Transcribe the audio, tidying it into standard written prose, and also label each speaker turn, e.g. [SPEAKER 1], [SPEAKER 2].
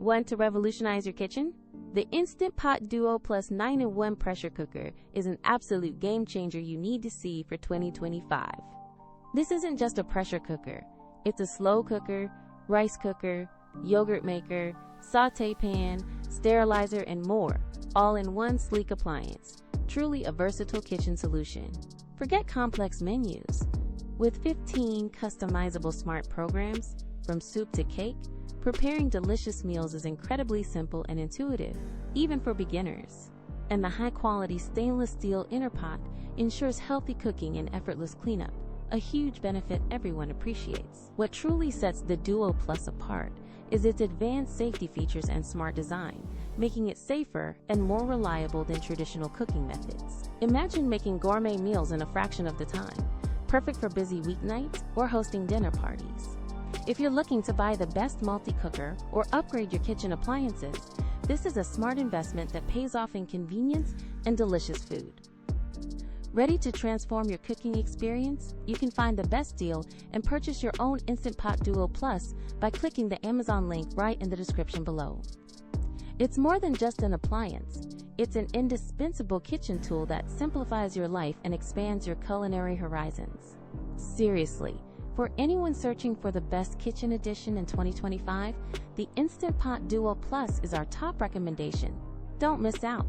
[SPEAKER 1] Want to revolutionize your kitchen? The Instant Pot Duo Plus 9-in-1 pressure cooker is an absolute game changer you need to see for 2025. This isn't just a pressure cooker. It's a slow cooker, rice cooker, yogurt maker, sauté pan, sterilizer, and more, all in one sleek appliance. Truly a versatile kitchen solution. Forget complex menus. With 15 customizable smart programs, from soup to cake, preparing delicious meals is incredibly simple and intuitive, even for beginners. And the high-quality stainless steel inner pot ensures healthy cooking and effortless cleanup, a huge benefit everyone appreciates. What truly sets the Duo Plus apart is its advanced safety features and smart design, making it safer and more reliable than traditional cooking methods. Imagine making gourmet meals in a fraction of the time, perfect for busy weeknights or hosting dinner parties. If you're looking to buy the best multi-cooker or upgrade your kitchen appliances, this is a smart investment that pays off in convenience and delicious food. Ready to transform your cooking experience? You can find the best deal and purchase your own Instant Pot Duo Plus by clicking the Amazon link right in the description below. It's more than just an appliance. It's an indispensable kitchen tool that simplifies your life and expands your culinary horizons. Seriously, for anyone searching for the best kitchen addition in 2025, the Instant Pot Duo Plus is our top recommendation. Don't miss out.